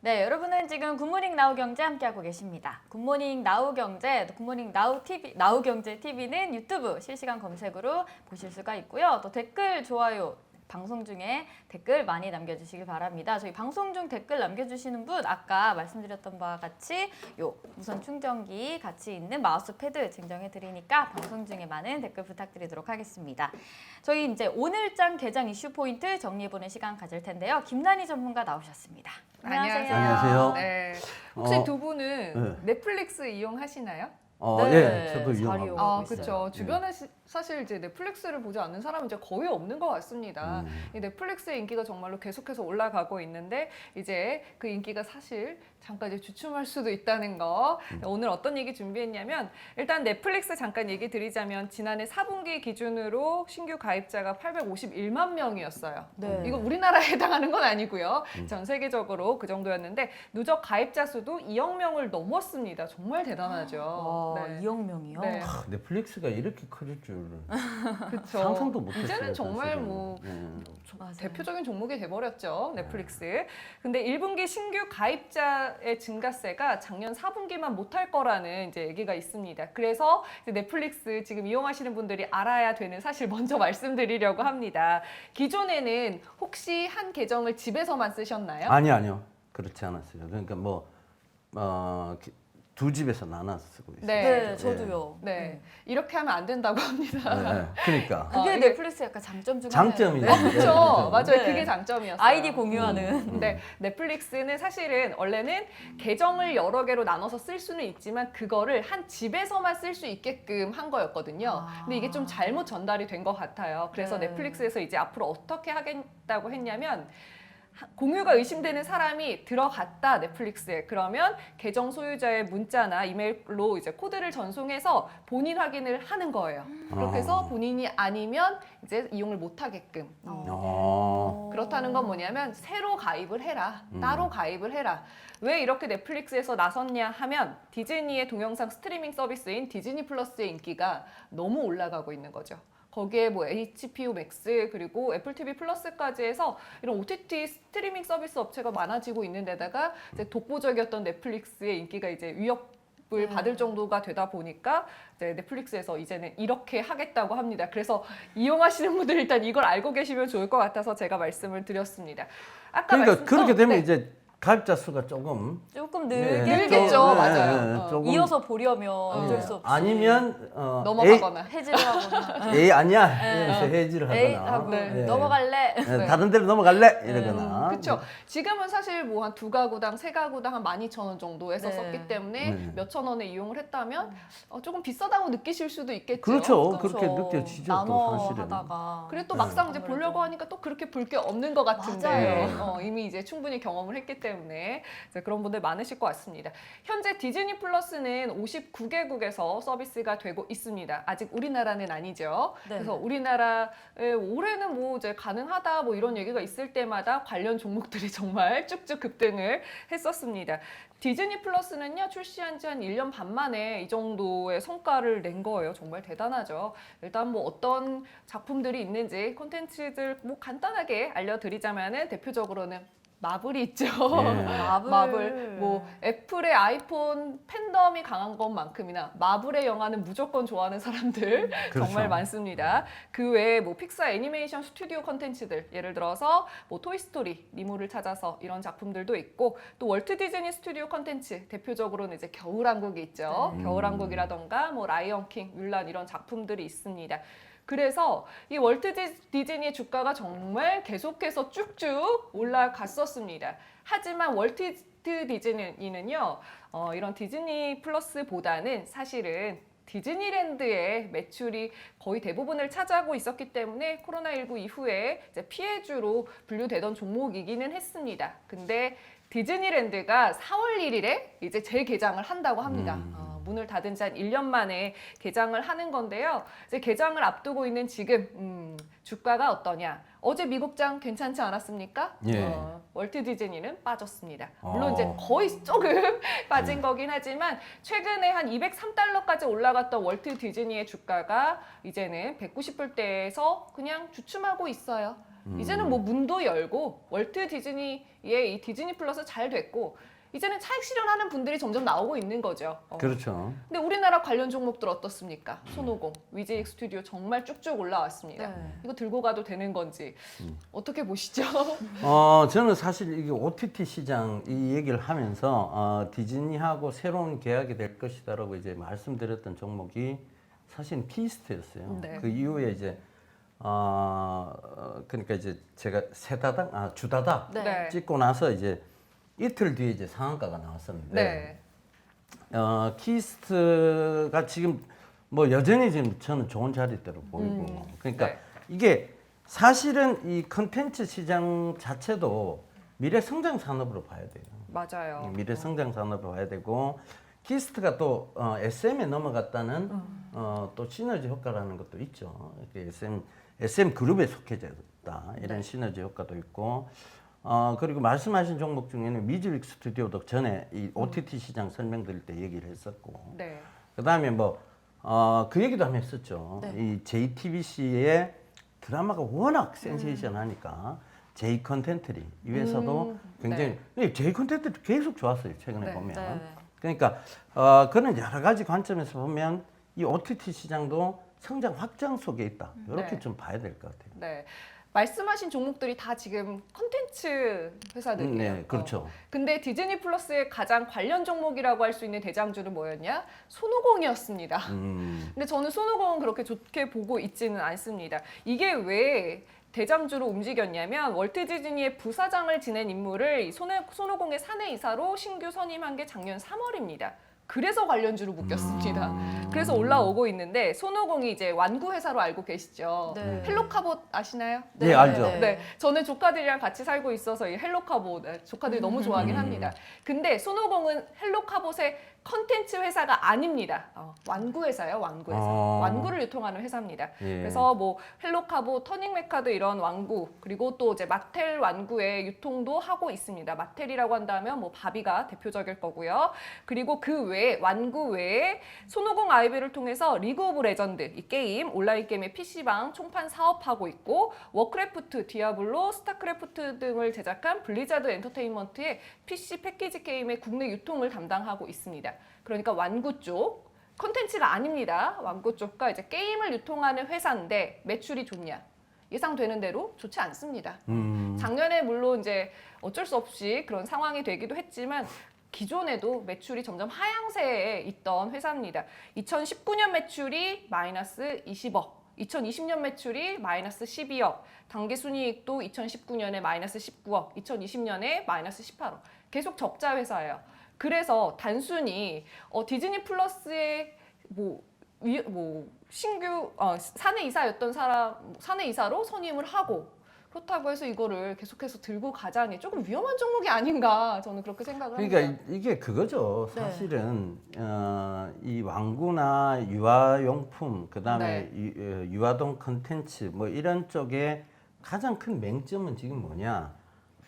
네, 여러분은 지금 굿모닝 나우 경제 함께하고 계십니다. 굿모닝 나우 경제, 굿모닝 나우 TV, 나우 경제 TV는 유튜브 실시간 검색으로 보실 수가 있고요. 또 댓글, 좋아요, 방송 중에 댓글 많이 남겨주시기 바랍니다. 저희 방송 중 댓글 남겨주시는 분 아까 말씀드렸던 바와 같이 요 무선 충전기 같이 있는 마우스패드 증정해 드리니까 방송 중에 많은 댓글 부탁드리도록 하겠습니다. 저희 이제 오늘장 개장 이슈 포인트 정리해보는 시간 가질 텐데요. 김난희 전문가 나오셨습니다. 안녕하세요. 안녕하세요. 네. 혹시 두 네. 분은 넷플릭스 이용하시나요? 네, 예, 저도 잘 이용하고. 이용하고 그렇죠. 있어요. 주변에 사실 이제 넷플릭스를 보지 않는 사람은 이제 거의 없는 것 같습니다. 이 넷플릭스의 인기가 정말로 계속해서 올라가고 있는데 이제 그 인기가 사실 잠깐 이제 주춤할 수도 있다는 거. 오늘 어떤 얘기 준비했냐면 일단 넷플릭스 잠깐 얘기 드리자면 지난해 4분기 기준으로 신규 가입자가 851만 명이었어요. 네. 이거 우리나라에 해당하는 건 아니고요. 전 세계적으로 그 정도였는데 누적 가입자 수도 2억 명을 넘었습니다. 정말 대단하죠. 와, 네. 2억 명이요? 네. 넷플릭스가 이렇게 커질 줄은 그쵸. 상상도 못했어요. 이제는 정말 사실은. 뭐 맞아요. 대표적인 종목이 돼버렸죠. 넷플릭스. 근데 1분기 신규 가입자의 증가세가 작년 4분기만 못할 거라는 이제 얘기가 있습니다. 그래서 이제 넷플릭스 지금 이용하시는 분들이 알아야 되는 사실 먼저 말씀드리려고 합니다. 기존에는 혹시 한 계정을 집에서만 쓰셨나요? 아니요. 그렇지 않았어요. 그러니까 두 집에서 나눠서 쓰고 있어요. 네. 네, 저도요. 네. 이렇게 하면 안 된다고 합니다. 네, 그러니까 그게 이게- 넷플릭스 약간 장점 중에 장점이죠. 하나예요. 네. 그렇죠. 맞아요. 네. 그게 장점이었어요. 아이디 공유하는. 근데 넷플릭스는 사실은 원래는 계정을 여러 개로 나눠서 쓸 수는 있지만 그거를 한 집에서만 쓸 수 있게끔 한 거였거든요. 근데 이게 좀 잘못 전달이 된 것 같아요. 그래서 네. 넷플릭스에서 이제 앞으로 어떻게 하겠다고 했냐면 공유가 의심되는 사람이 들어갔다 넷플릭스에 그러면 계정 소유자의 문자나 이메일로 이제 코드를 전송해서 본인 확인을 하는 거예요. 그렇게 해서 본인이 아니면 이제 이용을 못 하게끔. 그렇다는 건 뭐냐면 새로 가입을 해라. 따로 가입을 해라. 왜 이렇게 넷플릭스에서 나섰냐 하면 디즈니의 동영상 스트리밍 서비스인 디즈니 플러스의 인기가 너무 올라가고 있는 거죠. 거기에 뭐 HBO Max 그리고 애플 TV 플러스까지 해서 이런 OTT 스트리밍 서비스 업체가 많아지고 있는 데다가 이제 독보적이었던 넷플릭스의 인기가 이제 위협을 받을 정도가 되다 보니까 이제 넷플릭스에서 이제는 이렇게 하겠다고 합니다. 그래서 이용하시는 분들 일단 이걸 알고 계시면 좋을 것 같아서 제가 말씀을 드렸습니다. 아까 그러니까 그렇게 되면 네. 이제 가입자 수가 조금 조금 네, 늘겠죠. 늘겠죠. 맞아요. 조금 이어서 보려면 어쩔 수 없이 아니면 넘어가거나. 해지를 하거나 에이 아니야 이러면서 해지를 에이 하거나 하고 네. 넘어갈래. 네, 다른 데로 넘어갈래 이러거나 그렇죠. 지금은 사실 뭐 한 두 가구당 세 가구당 한 12,000원 정도 해서 네. 썼기 때문에 네. 몇천 원에 이용을 했다면 조금 비싸다고 느끼실 수도 있겠죠. 그렇죠. 그렇죠. 그렇게 느껴지죠. 또 나눠 사실은. 하다가 그리고 또 막상 이제 아무래도. 보려고 하니까 또 그렇게 볼 게 없는 것 같은데 맞아요. 이미 이제 충분히 경험을 했기 때문에 이제 그런 분들 많으실 것 같습니다. 현재 디즈니 플러스는 59개국에서 서비스가 되고 있습니다. 아직 우리나라는 아니죠. 네. 그래서 우리나라에 올해는 뭐 이제 가능하다 뭐 이런 얘기가 있을 때마다 관련 종목들이 정말 쭉쭉 급등을 했었습니다. 디즈니 플러스는요 출시한 지 한 1년 반 만에 이 정도의 성과를 낸 거예요. 정말 대단하죠. 일단 뭐 어떤 작품들이 있는지 콘텐츠들 뭐 간단하게 알려드리자면은 대표적으로는 마블이 있죠. 예. 마블. 뭐 애플의 아이폰 팬덤이 강한 것만큼이나 마블의 영화는 무조건 좋아하는 사람들 그렇죠. 정말 많습니다. 그 외에 뭐 픽사 애니메이션 스튜디오 컨텐츠들 예를 들어서 뭐 토이스토리, 니모를 찾아서 이런 작품들도 있고 또 월트 디즈니 스튜디오 컨텐츠 대표적으로는 이제 겨울왕국이 있죠. 겨울왕국이라던가 뭐 라이언킹, 뮬란 이런 작품들이 있습니다. 그래서 이 월트 디즈니의 주가가 정말 계속해서 쭉쭉 올라갔었습니다. 하지만 월트 디즈니는요, 이런 디즈니 플러스보다는 사실은 디즈니랜드의 매출이 거의 대부분을 차지하고 있었기 때문에 코로나19 이후에 이제 피해주로 분류되던 종목이기는 했습니다. 근데 디즈니랜드가 4월 1일에 이제 재개장을 한다고 합니다. 문을 닫은 지 한 1년 만에 개장을 하는 건데요. 이제 개장을 앞두고 있는 지금 주가가 어떠냐? 어제 미국장 괜찮지 않았습니까? 예. 월트 디즈니는 빠졌습니다. 물론 이제 거의 조금 빠진 거긴 하지만 최근에 한 203달러까지 올라갔던 월트 디즈니의 주가가 이제는 190불대에서 그냥 주춤하고 있어요. 이제는 뭐 문도 열고 월트 디즈니의 이 디즈니 플러스 잘 됐고 이제는 차익 실현하는 분들이 점점 나오고 있는 거죠. 그렇죠. 근데 우리나라 관련 종목들 어떻습니까? 손오공, 위즈익 스튜디오 정말 쭉쭉 올라왔습니다. 네. 이거 들고 가도 되는 건지 어떻게 보시죠? 저는 사실 이게 OTT 시장 이 얘기를 하면서 디즈니하고 새로운 계약이 될 것이다라고 이제 말씀드렸던 종목이 사실 키스트였어요. 네. 그 이후에 이제 그러니까 이제 제가 주다닥 네. 찍고 나서 이제 이틀 뒤에 이제 상한가가 나왔었는데 네. 키스트가 지금 뭐 여전히 지금 저는 좋은 자리대로 보이고 그러니까 네. 이게 사실은 이 컨텐츠 시장 자체도 미래 성장 산업으로 봐야 돼요. 맞아요. 미래 성장 산업으로 봐야 되고 키스트가 또 SM에 넘어갔다는 또 시너지 효과라는 것도 있죠. 이렇게 SM 그룹에 속해져 있다 이런 시너지 효과도 있고. 그리고 말씀하신 종목 중에는 위즈윅 스튜디오도 전에 이 OTT 시장 설명드릴 때 얘기를 했었고, 네. 그 다음에 뭐, 그 얘기도 한번 했었죠. 네. 이 JTBC의 드라마가 워낙 센세이션 하니까 J 컨텐트리, 이 회사도 굉장히, J 컨텐트리 계속 좋았어요, 최근에 네. 보면. 네. 그러니까, 그런 여러 가지 관점에서 보면 이 OTT 시장도 성장 확장 속에 있다. 이렇게 네. 좀 봐야 될 것 같아요. 네. 말씀하신 종목들이 다 지금 컨텐츠 회사들이에요. 네, 그렇죠. 근데 디즈니 플러스의 가장 관련 종목이라고 할 수 있는 대장주는 뭐였냐? 손오공이었습니다. 근데 저는 손오공은 그렇게 좋게 보고 있지는 않습니다. 이게 왜 대장주로 움직였냐면 월트 디즈니의 부사장을 지낸 인물을 이 손오공의 사내이사로 신규 선임한 게 작년 3월입니다. 그래서 관련주로 묶였습니다. 그래서 올라오고 있는데 손오공이 이제 완구 회사로 알고 계시죠? 네. 헬로카봇 아시나요? 네, 알죠. 네, 저는 조카들이랑 같이 살고 있어서 이 헬로카봇 조카들이 너무 좋아하긴 합니다. 근데 손오공은 헬로카봇의 컨텐츠 회사가 아닙니다. 완구 회사예요, 완구 회사. 완구를 유통하는 회사입니다. 예. 그래서 뭐 헬로카봇, 터닝메카드 이런 완구 그리고 또 이제 마텔 완구의 유통도 하고 있습니다. 마텔이라고 한다면 뭐 바비가 대표적일 거고요. 그리고 그 외에 완구 외에 손오공 아이비를 통해서 리그 오브 레전드 이 게임 온라인 게임의 PC방 총판 사업하고 있고 워크래프트, 디아블로, 스타크래프트 등을 제작한 블리자드 엔터테인먼트의 PC 패키지 게임의 국내 유통을 담당하고 있습니다. 그러니까 완구 쪽 콘텐츠가 아닙니다. 완구 쪽과 이제 게임을 유통하는 회사인데 매출이 좋냐? 예상되는 대로 좋지 않습니다. 작년에 물론 이제 어쩔 수 없이 그런 상황이 되기도 했지만 기존에도 매출이 점점 하향세에 있던 회사입니다. 2019년 매출이 마이너스 20억, 2020년 매출이 마이너스 12억, 당기순이익도 2019년에 마이너스 19억, 2020년에 마이너스 18억. 계속 적자 회사예요. 그래서 단순히 디즈니 플러스의 신규 사내이사였던 사람 사내이사로 선임을 하고 그렇다고 해서 이거를 계속해서 들고 가자니 조금 위험한 종목이 아닌가 저는 그렇게 생각을 합니다. 그러니까 이게 그거죠. 네. 사실은 이 왕구나 유아용품, 그다음에 유아동 컨텐츠 뭐 이런 쪽에 가장 큰 맹점은 지금 뭐냐?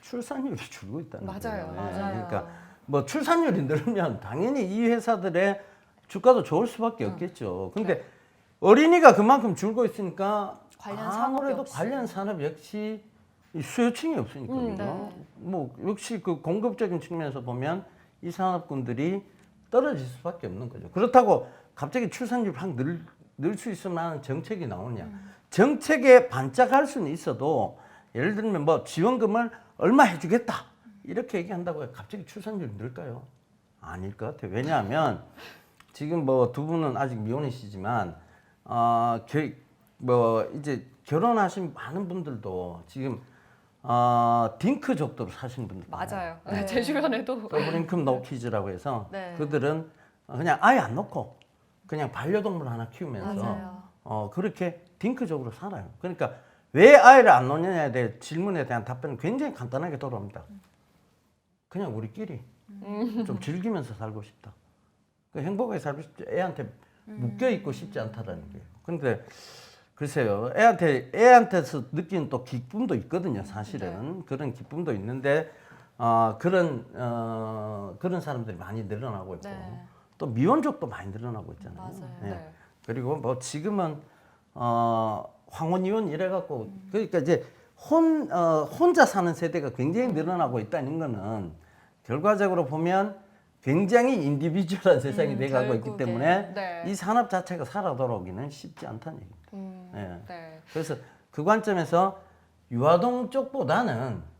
출산율이 줄고 있다는 맞아요, 거예요. 맞아요. 그러니까 뭐 출산율이 늘으면 당연히 이 회사들의 주가도 좋을 수밖에 없겠죠. 근데 어린이가 그만큼 줄고 있으니까 관련 산업이 아무래도 없이. 관련 산업 역시 이 수요층이 없으니까요. 네. 뭐 역시 그 공급적인 측면에서 보면 이 산업군들이 떨어질 수밖에 없는 거죠. 그렇다고 갑자기 출산율 확 늘 수 있을 만한 정책이 나오냐? 정책에 반짝할 수는 있어도 예를 들면 뭐 지원금을 얼마 해주겠다 이렇게 얘기한다고 갑자기 출산율이 늘까요? 아닐 것 같아요. 왜냐하면 지금 뭐 두 분은 아직 미혼이시지만 뭐 이제 결혼하신 많은 분들도 지금 딩크 적도로 사시는 분들 맞아요. 네. 제 주변에도 더블 인컴 노 키즈라고 해서 네. 그들은 그냥 아예 안 놓고 그냥 반려동물 하나 키우면서 맞아요. 그렇게 딩크적으로 살아요. 그러니까 왜 아이를 안 놓느냐에 대한 질문에 대한 답변은 굉장히 간단하게 돌아옵니다. 그냥 우리끼리 좀 즐기면서 살고 싶다. 행복하게 살고 싶지 애한테 묶여 있고 싶지 않다라는 거예요. 근데 글쎄요, 애한테서 느끼는 또 기쁨도 있거든요. 사실은 네. 그런 기쁨도 있는데 그런 사람들이 많이 늘어나고 있고 네. 또 미혼족도 많이 늘어나고 있잖아요. 맞아요. 예. 네. 그리고 뭐 지금은 황혼 이혼 이래갖고 그러니까 이제 혼자 사는 세대가 굉장히 늘어나고 있다는 거는 결과적으로 보면 굉장히 인디비주얼한 세상이 돼가고 있기 결국에. 때문에 네. 이 산업 자체가 살아 돌아오기는 쉽지 않다는 얘기입니다. 예. 네. 그래서 그 관점에서 유아동 쪽보다는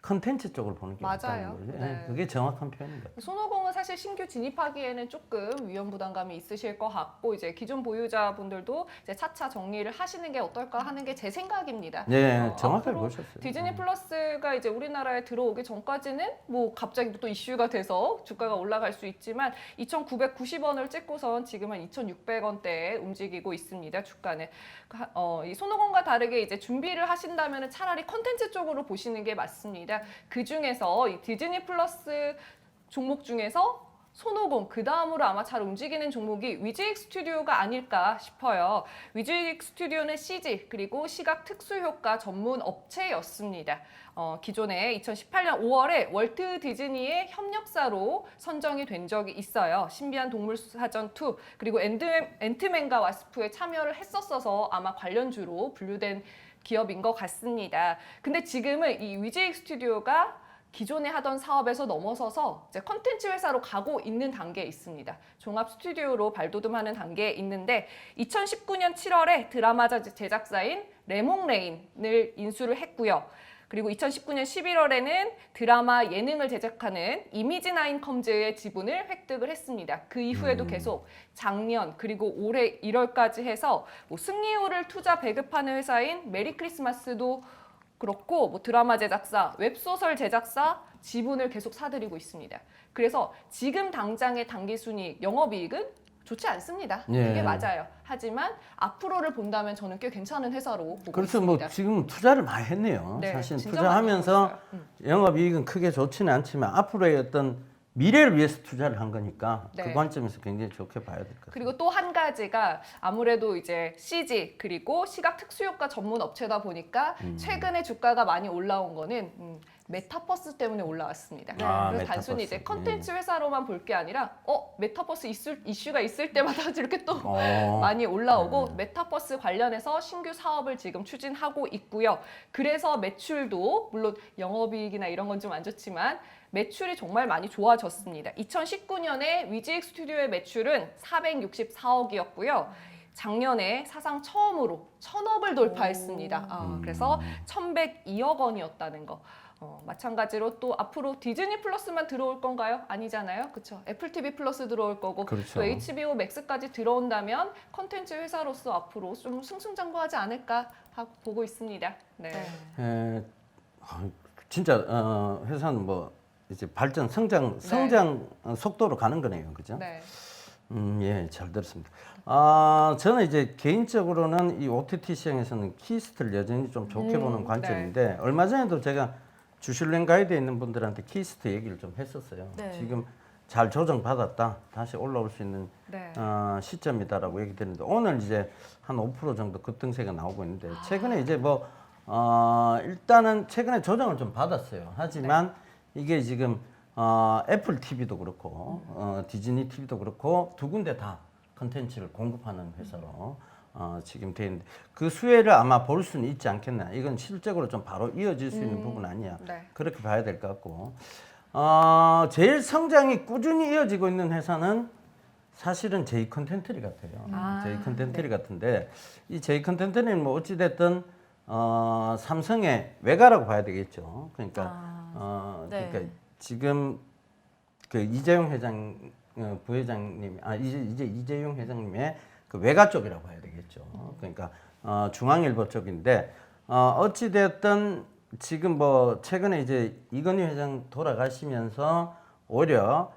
컨텐츠 쪽을 보는 게 맞아요. 맞다는 거죠. 네. 그게 정확한 표현인 것 같아요. 손오공은 사실 신규 진입하기에는 조금 위험 부담감이 있으실 것 같고 이제 기존 보유자분들도 이제 차차 정리를 하시는 게 어떨까 하는 게 제 생각입니다. 네, 정확하게 앞으로 보셨어요. 디즈니 플러스가 이제 우리나라에 들어오기 전까지는 뭐 갑자기 또 이슈가 돼서 주가가 올라갈 수 있지만 2,990원을 찍고선 지금은 2,600원대에 움직이고 있습니다. 주가는 이 손오공과 다르게 이제 준비를 하신다면 차라리 컨텐츠 쪽으로 보시는 게 맞습니다. 그 중에서 이 디즈니 플러스 종목 중에서 손오공 그 다음으로 아마 잘 움직이는 종목이 위즈익 스튜디오가 아닐까 싶어요. 위즈익 스튜디오는 CG 그리고 시각 특수효과 전문 업체였습니다. 기존에 2018년 5월에 월트 디즈니의 협력사로 선정이 된 적이 있어요. 신비한 동물사전 2 그리고 앤트맨과 와스프에 참여를 했었어서 아마 관련주로 분류된 기업인 것 같습니다. 근데 지금은 이 위즈익 스튜디오가 기존에 하던 사업에서 넘어서서 이제 컨텐츠 회사로 가고 있는 단계에 있습니다. 종합 스튜디오로 발돋움하는 단계에 있는데 2019년 7월에 드라마 제작사인 레몽레인을 인수를 했고요. 그리고 2019년 11월에는 드라마 예능을 제작하는 이미지9 컴즈의 지분을 획득을 했습니다. 그 이후에도 계속 작년 그리고 올해 1월까지 해서 뭐 승리호를 투자 배급하는 회사인 메리 크리스마스도 그렇고 뭐 드라마 제작사, 웹소설 제작사 지분을 계속 사들이고 있습니다. 그래서 지금 당장의 당기순이익, 영업이익은 좋지 않습니다. 예. 그게 맞아요. 하지만 앞으로를 본다면 저는 꽤 괜찮은 회사로 보고 그렇죠. 있습니다. 뭐 지금 투자를 많이 했네요. 네, 사실 진짜 투자하면서 많이 하고 있어요. 영업이익은 크게 좋지는 않지만 앞으로의 어떤 미래를 위해서 투자를 한 거니까 네. 그 관점에서 굉장히 좋게 봐야 될 것 같아요. 그리고 또 한 가지가 아무래도 이제 CG 그리고 시각 특수효과 전문 업체다 보니까 최근에 주가가 많이 올라온 거는 메타버스 때문에 올라왔습니다. 아, 그래서 메타버스. 단순히 이제 컨텐츠 회사로만 볼 게 아니라 메타버스 이슈가 있을 때마다 이렇게 또 많이 올라오고 메타버스 관련해서 신규 사업을 지금 추진하고 있고요. 그래서 매출도 물론 영업이익이나 이런 건 좀 안 좋지만 매출이 정말 많이 좋아졌습니다. 2019년에 위즈익 스튜디오의 매출은 464억이었고요. 작년에 사상 처음으로 1,000억을 돌파했습니다. 그래서 1,102억 원이었다는 거. 마찬가지로 또 앞으로 디즈니 플러스만 들어올 건가요? 아니잖아요. 그렇죠. 애플 TV 플러스 들어올 거고 그렇죠. 또 HBO 맥스까지 들어온다면 컨텐츠 회사로서 앞으로 좀 승승장구하지 않을까 하고 보고 있습니다. 네. 진짜 회사는 뭐 이제 발전 성장 속도로 가는 거네요, 그죠? 네. 예, 잘 들었습니다. 저는 이제 개인적으로는 이 OTT 시장에서는 키스트를 여전히 좀 좋게 보는 관점인데 얼마 전에도 제가 주실랭 가이드에 있는 분들한테 키스트 얘기를 좀 했었어요. 네. 지금 잘 조정받았다, 다시 올라올 수 있는 네. 시점이다라고 얘기 드렸는데 오늘 이제 한 5% 정도 급등세가 나오고 있는데 최근에 이제 뭐 일단은 최근에 조정을 좀 받았어요. 하지만 이게 지금 애플 TV도 그렇고 디즈니 TV도 그렇고 두 군데 다 컨텐츠를 공급하는 회사로 지금 돼 있는데 그 수혜를 아마 볼 수는 있지 않겠나. 이건 실적으로 좀 바로 이어질 수 있는 부분 아니야. 네. 그렇게 봐야 될 것 같고 제일 성장이 꾸준히 이어지고 있는 회사는 사실은 제이 컨텐트리 같아요. 제이 컨텐트리 같은데 이 제이 컨텐트리는 뭐 어찌 됐든 삼성의 외가라고 봐야 되겠죠. 그러니까 네. 그러니까 지금 그 이재용 회장 부회장님 이제 이재용 회장님의 그 외가 쪽이라고 봐야 되겠죠. 그러니까 중앙일보 쪽인데 어찌 됐든 지금 뭐 최근에 이제 이건희 회장 돌아가시면서 오히려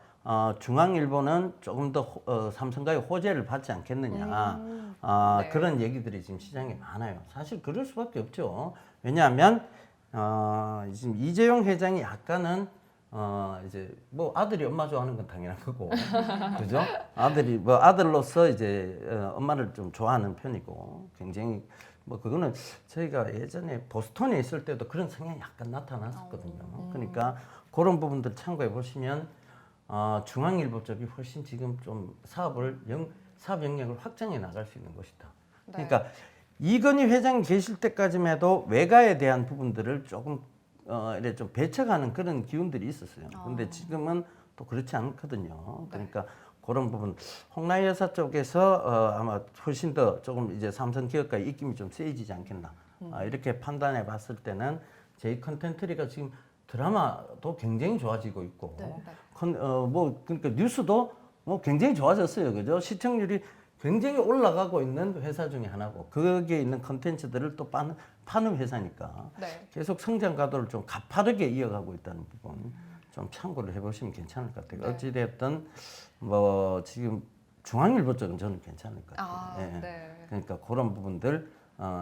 중앙일보는 조금 더 삼성과의 호재를 받지 않겠느냐 네. 그런 얘기들이 지금 시장에 많아요. 사실 그럴 수밖에 없죠. 왜냐하면 지금 이재용 회장이 약간은 이제 뭐 아들이 엄마 좋아하는 건 당연한 거고, 그죠? 아들이 뭐 아들로서 이제 엄마를 좀 좋아하는 편이고, 굉장히 뭐 그거는 저희가 예전에 보스턴에 있을 때도 그런 성향이 약간 나타났었거든요. 그러니까 그런 부분들 참고해 보시면 중앙일보 쪽이 훨씬 지금 좀 사업 영역을 확장해 나갈 수 있는 것이다. 그러니까 이건희 회장이 계실 때까지만 해도 외가에 대한 부분들을 조금 이래 좀 배척하는 그런 기운들이 있었어요. 근데 지금은 또 그렇지 않거든요. 그러니까 그런 부분 홍라희 여사 쪽에서 아마 훨씬 더 조금 이제 삼성기업과의 입김이 좀 세지지 않겠나 이렇게 판단해 봤을 때는 제이 컨텐츠리가 지금 드라마도 굉장히 좋아지고 있고 뭐 그러니까 뉴스도 뭐 굉장히 좋아졌어요. 그죠? 시청률이 굉장히 올라가고 있는 회사 중에 하나고 거기에 있는 컨텐츠들을 또 파는 회사니까 네. 계속 성장 가도를 좀 가파르게 이어가고 있다는 부분 좀 참고를 해보시면 괜찮을 것 같아요. 네. 어찌됐든 뭐 지금 중앙일보 쪽은 저는 괜찮을 것 같아요. 아, 예. 네. 그러니까 그런 부분들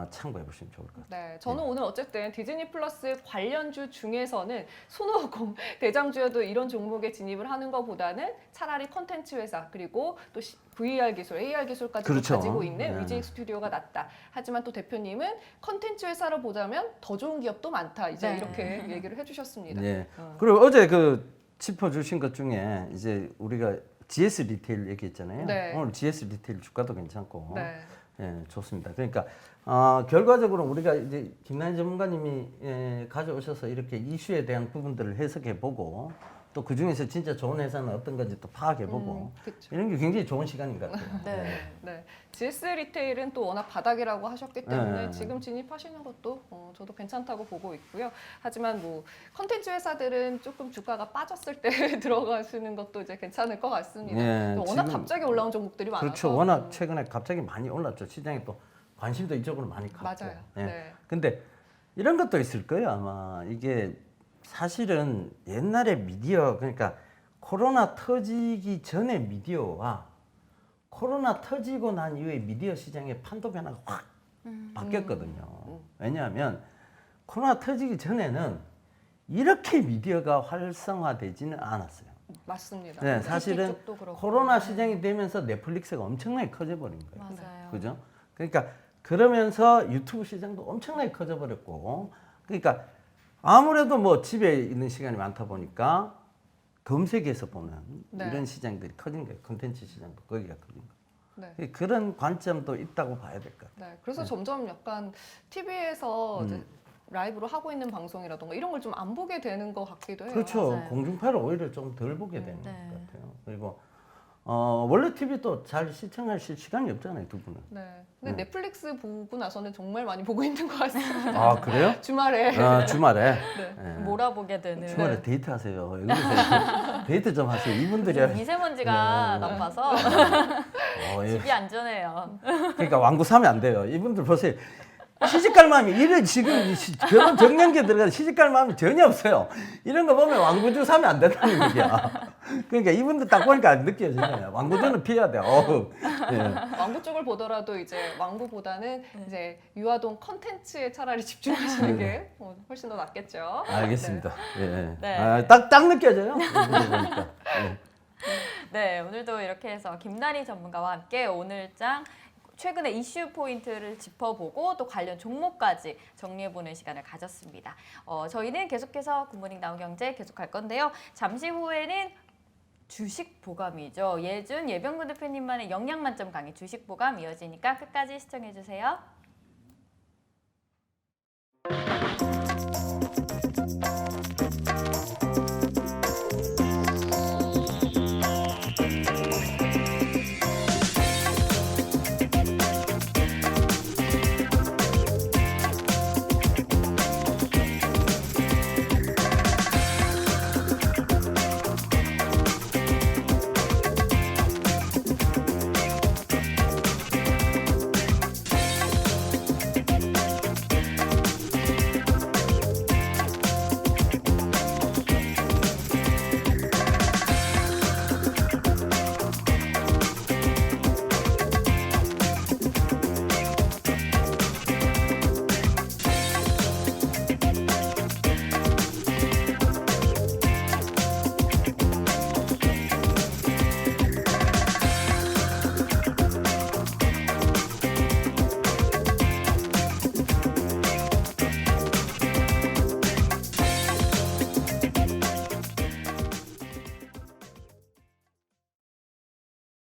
참고해 보시면 좋을 것 같아요. 네, 저는 오늘 어쨌든 디즈니 플러스 관련주 중에서는 손오공 대장주여도 이런 종목에 진입을 하는 것보다는 차라리 컨텐츠 회사 그리고 또 VR 기술, AR 기술까지 그렇죠. 가지고 있는 네. 위직 스튜디오가 낫다. 하지만 또 대표님은 컨텐츠 회사를 보자면 더 좋은 기업도 많다. 이제 네. 이렇게 얘기를 해주셨습니다. 네. 그리고 어제 그 짚어주신 것 중에 이제 우리가 GS 리테일 얘기했잖아요. 네. 오늘 GS 리테일 주가도 괜찮고. 네. 예, 좋습니다. 그러니까 결과적으로 우리가 이제 김난희 전문가님이 가져오셔서 이렇게 이슈에 대한 부분들을 해석해 보고 또 그 중에서 진짜 좋은 회사는 어떤 건지 또 파악해 보고 그쵸. 이런 게 굉장히 좋은 시간인 것 같아요. 네. 네, GS 리테일은 또 워낙 바닥이라고 하셨기 때문에 네. 지금 진입하시는 것도 저도 괜찮다고 보고 있고요. 하지만 뭐 컨텐츠 회사들은 조금 주가가 빠졌을 때 들어가시는 것도 이제 괜찮을 것 같습니다. 네, 또 워낙 지금 갑자기 올라온 종목들이 많아서 그렇죠. 워낙 최근에 갑자기 많이 올랐죠. 시장에 또 관심도 이쪽으로 많이 갔고. 맞아요. 예. 네. 근데 이런 것도 있을 거예요. 아마 이게 사실은 옛날에 미디어 그러니까 코로나 터지기 전에 미디어와 코로나 터지고 난 이후에 미디어 시장의 판도 변화가 확 바뀌었거든요. 왜냐하면 코로나 터지기 전에는 이렇게 미디어가 활성화되지는 않았어요. 맞습니다. 네, OTT 사실은 쪽도 그렇고. 코로나 시장이 되면서 넷플릭스가 엄청나게 커져버린 거예요. 맞아요. 그죠? 그러니까 그러면서 유튜브 시장도 엄청나게 커져버렸고, 그러니까 아무래도 뭐 집에 있는 시간이 많다 보니까 검색해서 보는 네. 이런 시장들이 커진 거예요. 콘텐츠 시장도 거기가 커진 거예요. 네. 그런 관점도 있다고 봐야 될 것 같아요. 네. 그래서 점점 약간 TV에서 이제 라이브로 하고 있는 방송이라던가 이런 걸 좀 안 보게 되는 것 같기도 해요. 그렇죠. 맞아요. 공중파를 오히려 좀 덜 보게 되는 네. 것 같아요. 그리고 원래 TV도 잘 시청하실 시간이 없잖아요, 두 분은. 네. 근데 넷플릭스 보고 나서는 정말 많이 보고 있는 것 같습니다. 아 그래요? 주말에. 주말에. 네. 예. 몰아보게 되는. 주말에 데이트 하세요. 왜 그러세요? 데이트 좀 하세요. 이분들이. 요즘 미세먼지가 네. 나빠서 예. 집이 안전해요. 그러니까 왕구 사면 안 돼요. 이분들 보세요. 시집갈 마음이 이래 지금 결혼 정년기에 들어가서 시집갈 마음이 전혀 없어요. 이런 거 보면 왕구주 사면 안 된다는 얘기야. 그러니까 이분들 딱 보니까 느껴지잖아요. 왕구주는 피해야 돼. 예. 왕구 쪽을 보더라도 이제 왕구보다는 이제 유아동 컨텐츠에 차라리 집중하시는 게 훨씬 더 낫겠죠. 알겠습니다. 예. 네. 딱 느껴져요. 이분들 보니까. 예. 네, 오늘도 이렇게 해서 김난희 전문가와 함께 오늘장 최근의 이슈 포인트를 짚어보고 또 관련 종목까지 정리해보는 시간을 가졌습니다. 저희는 계속해서 굿모닝 나우경제 계속할 건데요. 잠시 후에는 주식 보감이죠. 예준 예병근 대표님만의 영양 만점 강의 주식 보감 이어지니까 끝까지 시청해주세요.